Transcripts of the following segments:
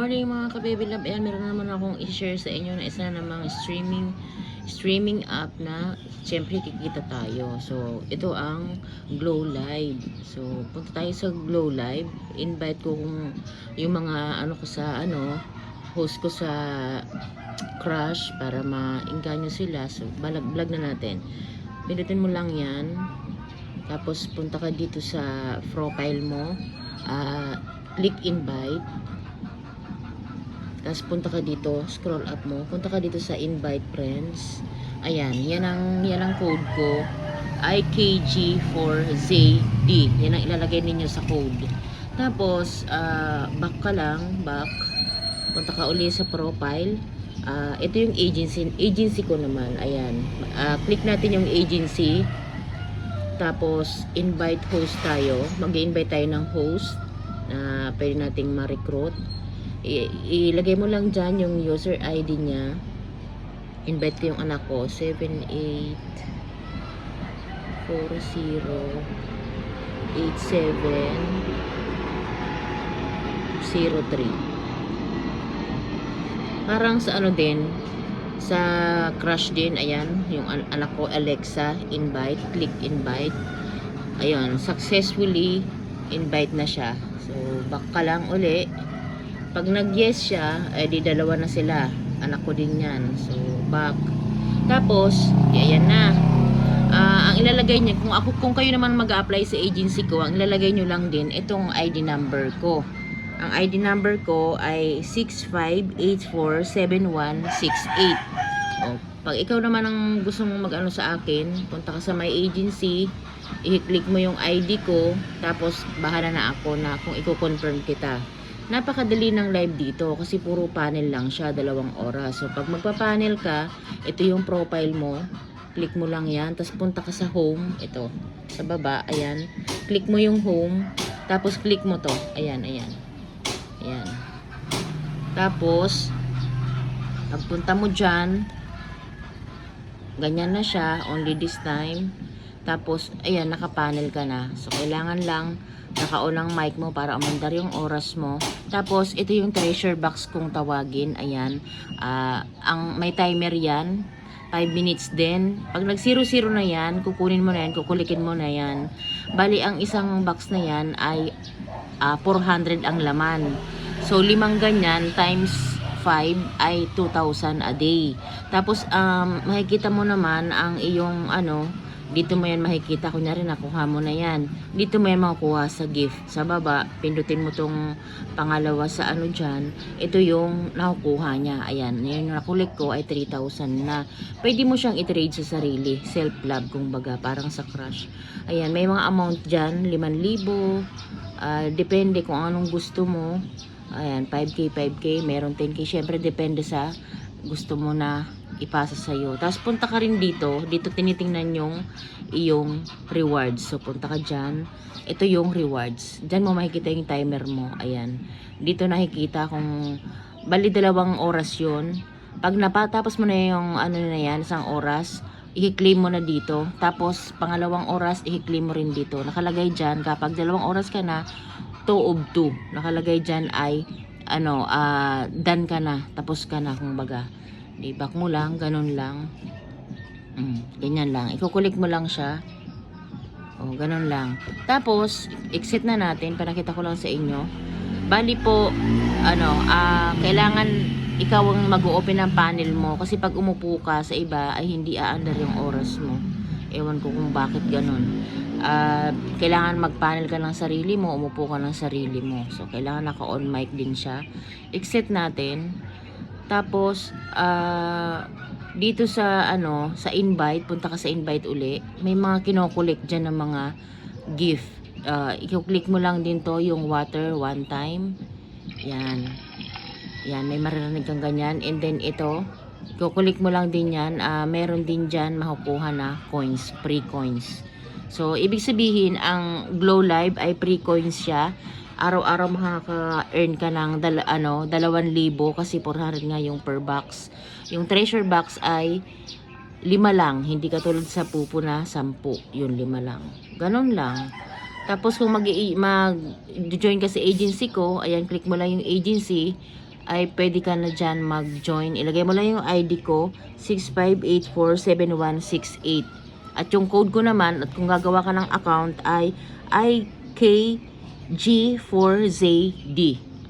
morning mga ka-baby love. Ayan, meron naman akong i-share sa inyo na isa namang streaming app na syempre kikita tayo. So, ito ang Glow Live. So, punta tayo sa Glow Live. Invite ko kung yung mga host ko sa Crush para maingganyo sila. So, vlog na natin. Pindutin mo lang yan. Tapos, punta ka dito sa profile mo. Click invite. Tapos punta ka dito, scroll up mo, punta ka dito sa invite friends. Ayan, yan ang code ko. IKG4ZD. Yan ang ilalagay ninyo sa code. Tapos back ka lang, back. Punta ka uli sa profile. Ito yung agency ko naman. Ayan. Click natin yung agency. Tapos invite host tayo. Mag-invite tayo ng host na pwede nating ma-recruit. Ilagay mo lang dyan yung user ID niya. Invite ko yung anak ko 78408703. Parang sa sa Crush din. Ayan, yung anak ko Alexa, invite, click invite. Ayun, successfully invite na siya. So back ka lang uli. Pag nag-yes siya, di dalawa na sila. Anak ko din yan. So, back. Tapos, ayan na. Ang ilalagay niya, kung kayo naman mag-apply sa agency ko, ang ilalagay nyo lang din, itong ID number ko. Ang ID number ko ay 65847168. O, pag ikaw naman ang gusto mong mag-ano sa akin, punta ka sa my agency, i-click mo yung ID ko, tapos bahala na ako na kung i-confirm kita. Napakadali ng live dito kasi puro panel lang siya, 2 oras. So pag magpa-panel ka, ito yung profile mo. Click mo lang yan, tapos punta ka sa home, ito, sa baba, ayan. Click mo yung home, tapos click mo to, ayan. Ayan. Tapos, pagpunta mo dyan, ganyan na siya, only this time. Tapos, ayan, nakapanel ka na. So, kailangan lang naka-on ang mic mo para umandar yung oras mo. Tapos, ito yung treasure box kung tawagin. Ayan. May timer yan. 5 minutes din. Pag nag-0-0 na yan, kukunin mo na yan, kukulikin mo na yan. Bali, ang isang box na yan ay 400 ang laman. So, 5 ganyan times 5 ay 2,000 a day. Tapos, makikita mo naman ang iyong dito mo yan makikita, kunyari nakuha mo na yan. Dito mo yan makukuha sa gift. Sa baba, pindutin mo tong pangalawa sa dyan. Ito yung nakukuha niya. Ayan, yung nakulik ko ay 3,000 na. Pwede mo siyang i-trade sa sarili. Self-love, kumbaga, parang sa Crush. Ayan, may mga amount dyan, 5,000. Depende kung anong gusto mo. Ayan, 5K, meron 10K. Syempre, depende sa gusto mo na ipasa sa'yo. Tapos punta ka rin dito tinitingnan yung iyong rewards. So punta ka dyan, ito yung rewards. Dyan mo makikita yung timer mo. Ayan, dito nakikita kung bali 2 oras yun. Pag napatapos mo na yung na yan, 1 oras, i-claim mo na dito. Tapos pangalawang oras, i-claim mo rin dito. Nakalagay dyan, kapag 2 oras ka na, 2 of 2 nakalagay dyan ay done ka na, tapos ka na, kumbaga. I-back mo lang, ganun lang. Ganyan lang. Ikukulik mo lang siya. O, ganun lang. Tapos, exit na natin. Panakita ko lang sa inyo. Bali po, kailangan ikaw ang mag-open ng panel mo. Kasi pag umupo ka sa iba, ay hindi aandar yung oras mo. Ewan ko kung bakit ganun. Kailangan mag-panel ka ng sarili mo, umupo ka ng sarili mo. So, kailangan naka-on mic din siya. Exit natin. Tapos, dito sa invite, punta ka sa invite uli. May mga kinokulik dyan ng mga gift. I-click mo lang din to, yung water, 1 time. Yan. Yan, may maririnig kang ganyan. And then ito, i-click mo lang din yan. Meron din dyan makukuha na coins, free coins. So, ibig sabihin, ang Glow Live ay free coins siya. Araw-araw makaka-earn ka ng 2,000 kasi 400 nga yung per box. Yung treasure box ay 5 lang, hindi katulad sa pupo na 10, yun 5 lang. Ganon lang. Tapos kung mag-join ka sa agency ko, ayan, click mo lang yung agency, ay pwede ka na dyan mag-join. Ilagay mo lang yung ID ko, 65847168. At yung code ko naman, at kung gagawa ka ng account ay IKG4ZD.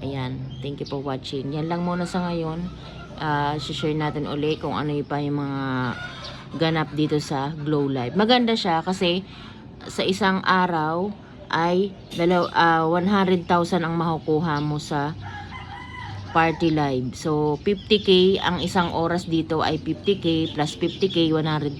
Ayan. Thank you for watching. Yan lang muna sa ngayon. Share natin uli kung ano pa yung mga ganap dito sa Glow Live. Maganda siya kasi sa isang araw ay 100,000 ang makukuha mo sa party live. So, 50k ang isang oras dito ay 50k plus 50k 100,000.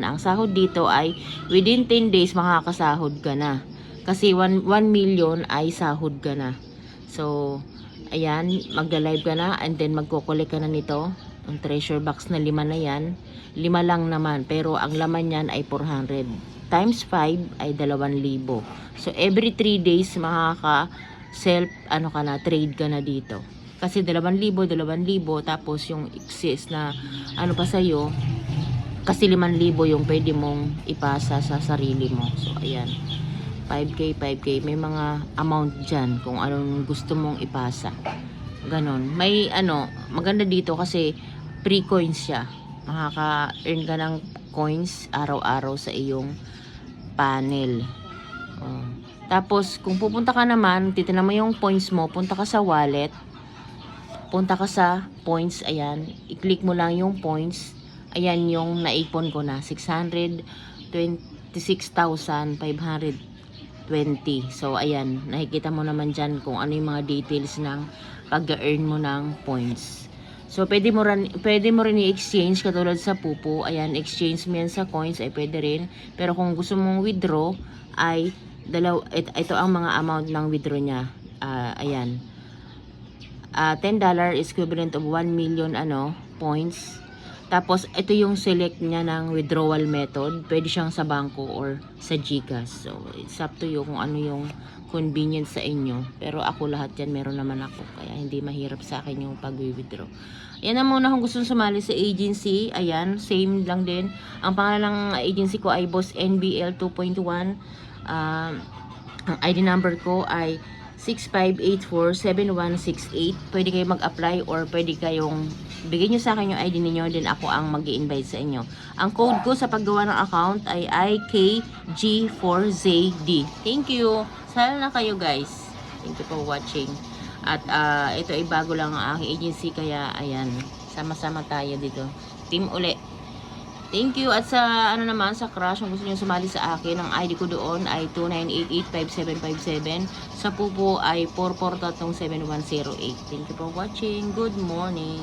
Ang sahod dito ay within 10 days makakasahod ka na. Kasi 1 million ay sahod ka na. So, ayan, magda-live ka na and then magko-collect ka na nito. Ang treasure box na 5 na yan. 5 lang naman pero ang laman yan ay 400. Times 5 ay 2,000. So, every 3 days makaka-self, trade ka na dito. Kasi 2,000, tapos yung excess na pa sa'yo, kasi 5,000 yung pwede mong ipasa sa sarili mo. So, ayan. 5K. May mga amount dyan kung anong gusto mong ipasa. Ganon. May maganda dito kasi free coins siya. Makaka-earn ka ng coins araw-araw sa iyong panel. Tapos, kung pupunta ka naman, titignan mo yung points mo, punta ka sa wallet, punta ka sa points, ayan, i-click mo lang yung points, ayan yung naipon ko na, 626,520. So, ayan, nakikita mo naman dyan kung ano yung mga details ng pag-earn mo ng points. So, pwede mo rin i-exchange katulad sa Pupo, ayan, exchange mo yan sa coins, ay pwede rin. Pero kung gusto mong withdraw, ay, ito ang mga amount ng withdraw niya, ayan. $10 is equivalent of 1 million points. Tapos ito yung select niya ng withdrawal method. Pwede siyang sa bangko or sa GCash. So it's up to you kung ano yung convenience sa inyo. Pero ako lahat yan meron naman ako. Kaya hindi mahirap sa akin yung pag-withdraw. Yan na muna kung gusto sumali sa agency. Ayan, same lang din. Ang pangalan ng agency ko ay Boss NBL 2.1. Ang ID number ko ay 65847168. Pwede kayo mag-apply or pwede kayong bigyan nyo sa akin yung ID ninyo, then ako ang mag-i-invite sa inyo. Ang code ko sa paggawa ng account ay IKG4ZD. Thank you. Sana na kayo guys. Thank you for watching. At ito ay bago lang ang aking agency, kaya ayan, sama-sama tayo dito. Team uli. Thank you. At sa sa Crush, kung gusto niyo sumali sa akin, ang ID ko doon ay 29885757. Sa Pupo ay 44317108. Thank you for watching. Good morning.